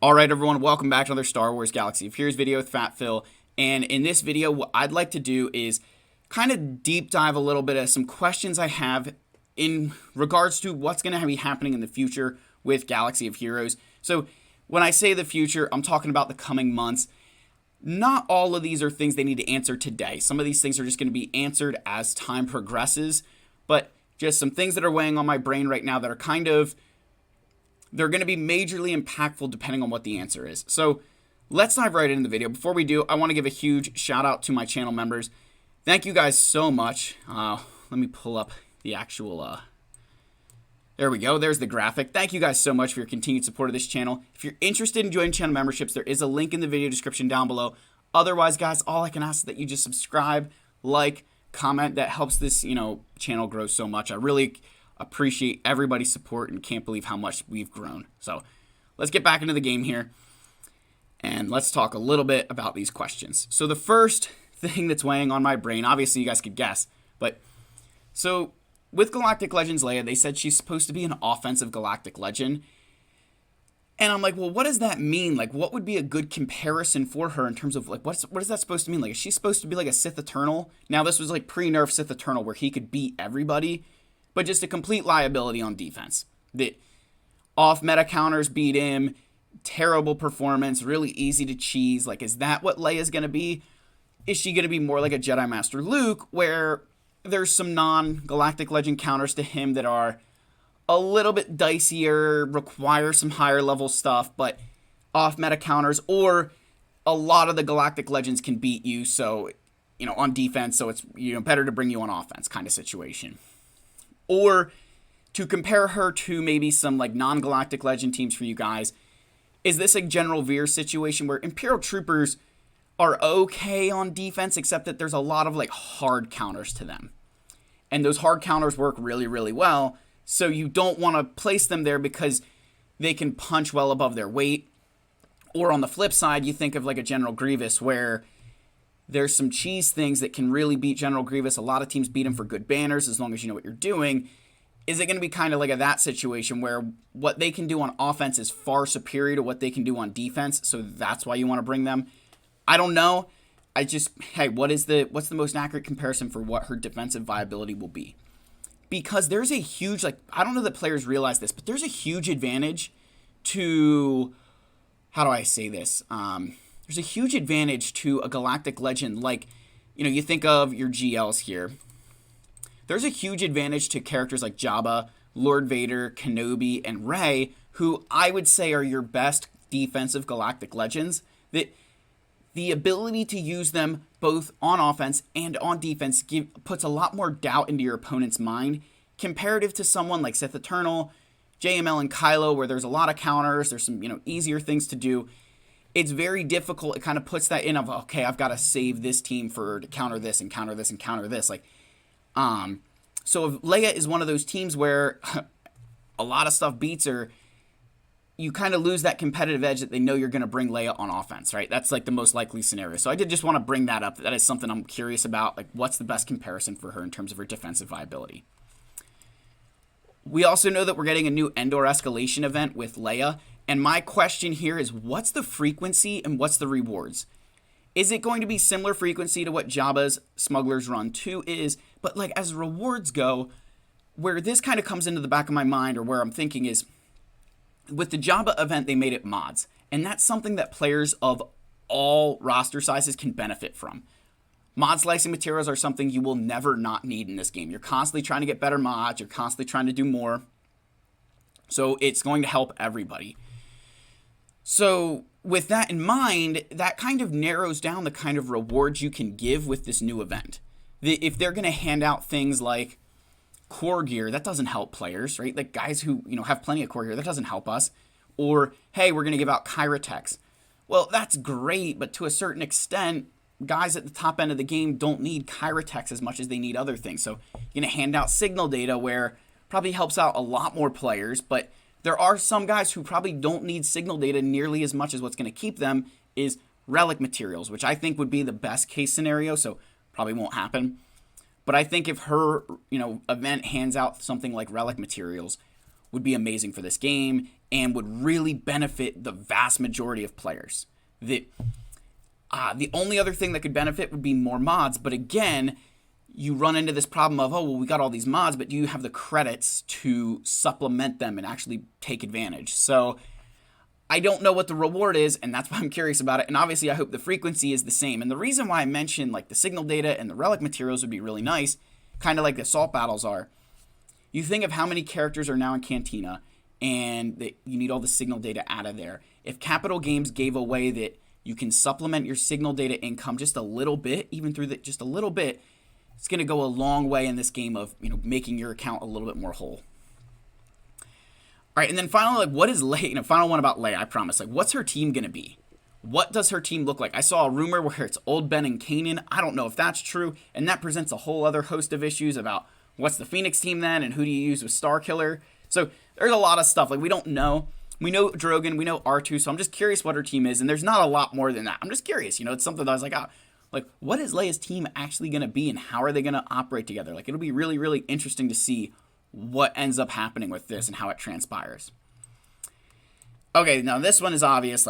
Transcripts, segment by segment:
Alright everyone, welcome back to another Star Wars Galaxy of Heroes video with Fat Phil. And in this video, what I'd like to do is kind of deep dive a little bit of some questions I have in regards to what's going to be happening in the future with Galaxy of Heroes. So when I say the future, I'm talking about the coming months. Not all of these are things they need to answer today. Some of these things are just going to be answered as time progresses. But just some things that are weighing on my brain right now that are they're going to be majorly impactful depending on what the answer is. So let's dive right into the video. Before we do, I want to give a huge shout out to my channel members. Thank you guys so much. Let me pull up the actual, there we go. There's the graphic. Thank you guys so much for your continued support of this channel. If you're interested in joining channel memberships, there is a link in the video description down below. Otherwise, guys, all I can ask is that you just subscribe, like, comment. That helps this, channel grow so much. I really appreciate everybody's support and can't believe how much we've grown. So let's get back into the game here and let's talk a little bit about these questions. So the first thing that's weighing on my brain, obviously you guys could guess, but so with Galactic Legends Leia, they said she's supposed to be an offensive Galactic Legend. And I'm like, well, what does that mean? Like, what would be a good comparison for her in terms of, like, what is that supposed to mean? Like, is she supposed to be like a Sith Eternal? Now, this was like pre-nerf Sith Eternal where he could beat everybody, but just a complete liability on defense. The off-meta counters beat him, terrible performance, really easy to cheese. Like, is that what Leia's going to be? Is she going to be more like a Jedi Master Luke, where there's some non-Galactic Legend counters to him that are a little bit dicier, require some higher level stuff, but off-meta counters, or a lot of the Galactic Legends can beat you, so, on defense, so it's, better to bring you on offense kind of situation. Or to compare her to maybe some like non-Galactic Legend teams for you guys, is this a General Veer situation where Imperial Troopers are okay on defense, except that there's a lot of like hard counters to them. And those hard counters work really, really well, so you don't want to place them there because they can punch well above their weight. Or on the flip side, you think of like a General Grievous where there's some cheese things that can really beat General Grievous. A lot of teams beat him for good banners as long as you know what you're doing. Is it going to be kind of like that situation where what they can do on offense is far superior to what they can do on defense, so that's why you want to bring them? I don't know. Hey, what's the most accurate comparison for what her defensive viability will be? Because there's a huge, I don't know that players realize this, but there's a huge advantage to, how do I say this? There's a huge advantage to a Galactic Legend, like, you think of your GLs here. There's a huge advantage to characters like Jabba, Lord Vader, Kenobi, and Rey, who I would say are your best defensive Galactic Legends, that the ability to use them both on offense and on defense puts a lot more doubt into your opponent's mind, comparative to someone like Sith Eternal, JML, and Kylo, where there's a lot of counters, there's some, easier things to do. It's very difficult. It kind of puts that in of, okay, I've got to save this team to counter this and counter this and counter this. So if Leia is one of those teams where a lot of stuff beats her, you kind of lose that competitive edge that they know you're going to bring Leia on offense, right? That's like the most likely scenario. So I did just want to bring that up. That is something I'm curious about. Like, what's the best comparison for her in terms of her defensive viability? We also know that we're getting a new Endor Escalation event with Leia. And my question here is, what's the frequency and what's the rewards? Is it going to be similar frequency to what Jabba's Smuggler's Run 2 is? But like as rewards go, where this kind of comes into the back of my mind, or where I'm thinking is, with the Jabba event, they made it mods. And that's something that players of all roster sizes can benefit from. Mod slicing materials are something you will never not need in this game. You're constantly trying to get better mods. You're constantly trying to do more. So it's going to help everybody. So with that in mind, that kind of narrows down the kind of rewards you can give with this new event. If they're going to hand out things like core gear, that doesn't help players, right? Like guys who, have plenty of core gear, that doesn't help us. Or, hey, we're going to give out Kyratex. Well, that's great, but to a certain extent, guys at the top end of the game don't need Kyratex as much as they need other things. So you're going to hand out signal data, where probably helps out a lot more players, but there are some guys who probably don't need signal data nearly as much as what's going to keep them is relic materials, which I think would be the best case scenario, so probably won't happen. But I think if her, event hands out something like relic materials, would be amazing for this game. and would really benefit the vast majority of players. The only other thing that could benefit would be more mods, but again, you run into this problem of, oh, well, we got all these mods, but do you have the credits to supplement them and actually take advantage? So I don't know what the reward is, and that's why I'm curious about it. And obviously, I hope the frequency is the same. And the reason why I mentioned like the signal data and the relic materials would be really nice, kind of like the assault battles are. You think of how many characters are now in Cantina, and that you need all the signal data out of there. If Capital Games gave away that you can supplement your signal data income just a little bit, even through just a little bit, it's going to go a long way in this game of, making your account a little bit more whole. All right, and then finally, what is Leia? Final one about Leia, I promise. What's her team going to be? What does her team look like? I saw a rumor where it's Old Ben and Kanan. I don't know if that's true, and that presents a whole other host of issues about what's the Phoenix team then, and who do you use with Starkiller? So there's a lot of stuff. We don't know. We know Drogon, we know R2, so I'm just curious what her team is, and there's not a lot more than that. I'm just curious. It's something that I was what is Leia's team actually going to be, and how are they going to operate together? It'll be really, really interesting to see what ends up happening with this and how it transpires. Okay, now this one is obvious.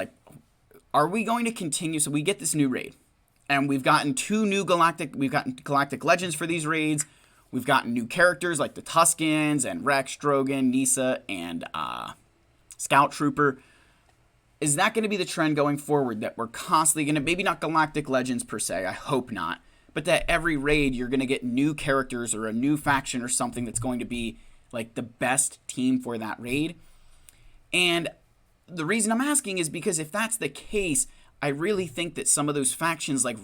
Are we going to continue? So we get this new raid, and we've gotten Galactic Legends for these raids. We've gotten new characters like the Tuskens and Rex, Drogon, Nisa, and Scout Trooper. Is that going to be the trend going forward, that we're constantly going to, maybe not Galactic Legends per se, I hope not, but that every raid you're going to get new characters or a new faction or something that's going to be the best team for that raid? And the reason I'm asking is because if that's the case, I really think that some of those factions like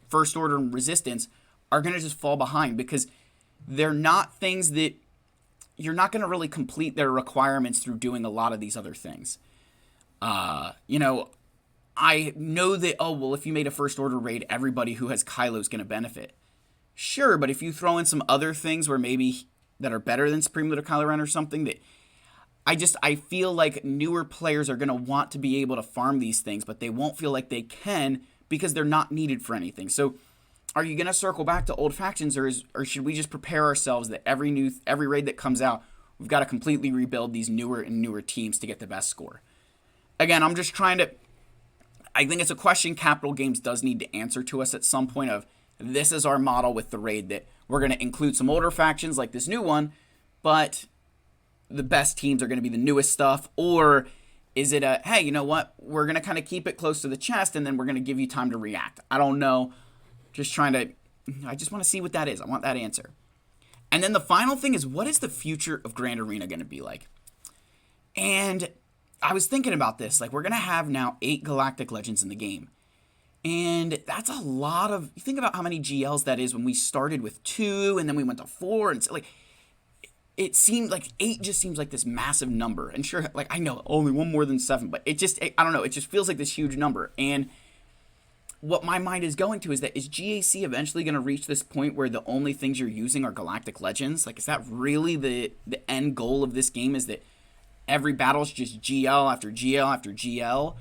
First Order and Resistance are going to just fall behind, because they're not things that you're not going to really complete their requirements through doing a lot of these other things. I know that, if you made a First Order raid, everybody who has Kylo is going to benefit. Sure, but if you throw in some other things where maybe that are better than Supreme Leader Kylo Ren or something, that I feel like newer players are going to want to be able to farm these things, but they won't feel like they can because they're not needed for anything. So are you going to circle back to old factions, or should we just prepare ourselves that every raid that comes out, we've got to completely rebuild these newer and newer teams to get the best score? Again, I'm just trying to, I think it's a question Capital Games does need to answer to us at some point of, this is our model with the raid, that we're going to include some older factions like this new one, but the best teams are going to be the newest stuff? Or is it a, hey, you know what, we're going to kind of keep it close to the chest and then we're going to give you time to react? I don't know. I just want to see what that is. I want that answer. And then the final thing is, what is the future of Grand Arena going to be like? And I was thinking about this. We're going to have now 8 Galactic Legends in the game. And that's a lot of, you think about how many GLs that is when we started with 2 and then we went to 4. And so, it seemed like 8 just seems like this massive number. And sure, I know only one more than 7, but I don't know. It just feels like this huge number. And what my mind is going to is GAC eventually going to reach this point where the only things you're using are Galactic Legends? Is that really the end goal of this game, is that every battle's just GL after GL after GL?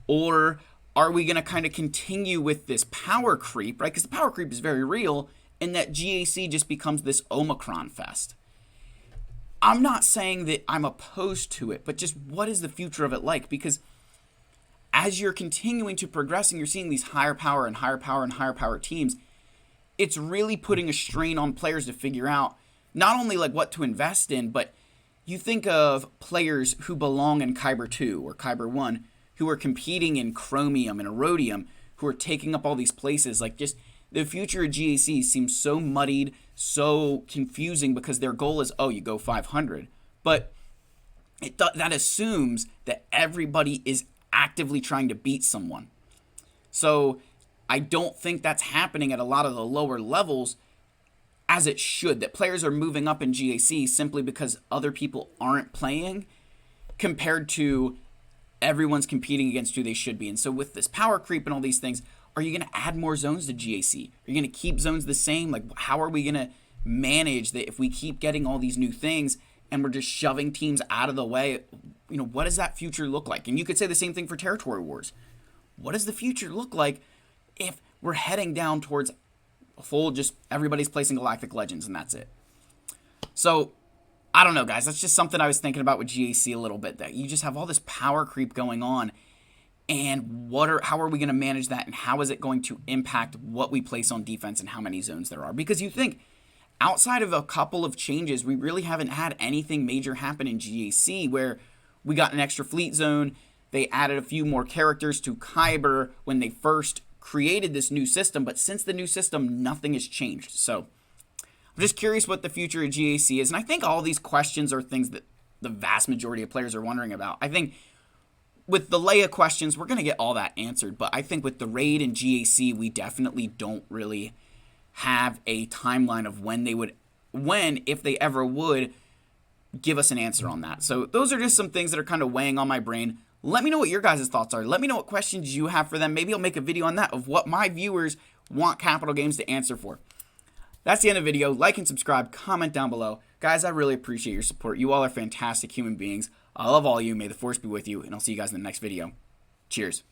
Or are we going to kind of continue with this power creep, right? Because the power creep is very real, and that GAC just becomes this Omicron fest. I'm not saying that I'm opposed to it, but just what is the future of it like? Because as you're continuing to progress and you're seeing these higher power and higher power and higher power teams, it's really putting a strain on players to figure out not only what to invest in, but you think of players who belong in Kyber 2 or Kyber 1 who are competing in Chromium and Erodium, who are taking up all these places. Just the future of GAC seems so muddied, so confusing, because their goal is, you go 500. But that assumes that everybody is actively trying to beat someone. So I don't think that's happening at a lot of the lower levels as it should, that players are moving up in GAC simply because other people aren't playing compared to everyone's competing against who they should be. And so with this power creep and all these things, are you going to add more zones to GAC? Are you going to keep zones the same? How are we going to manage that if we keep getting all these new things and we're just shoving teams out of the way? What does that future look like? And you could say the same thing for Territory Wars. What does the future look like if we're heading down towards a full, just everybody's placing Galactic Legends and that's it? So I don't know, guys. That's just something I was thinking about with GAC a little bit, that you just have all this power creep going on. And how are we going to manage that, and how is it going to impact what we place on defense and how many zones there are? Because you think, outside of a couple of changes, we really haven't had anything major happen in GAC, where we got an extra fleet zone. They added a few more characters to Kyber when they first created this new system, but since the new system, nothing has changed. So I'm just curious what the future of GAC is, and I think all these questions are things that the vast majority of players are wondering about. I think with the Leia questions, we're going to get all that answered, but I think with the raid and GAC, we definitely don't really have a timeline of when, if they ever would, give us an answer on that. So those are just some things that are kind of weighing on my brain. Let me know what your guys' thoughts are. Let me know what questions you have for them. Maybe I'll make a video on that, of what my viewers want Capital Games to answer for. That's the end of the video. Like and subscribe, comment down below. Guys, I really appreciate your support. You all are fantastic human beings. I love all of you. May the force be with you, and I'll see you guys in the next video. Cheers.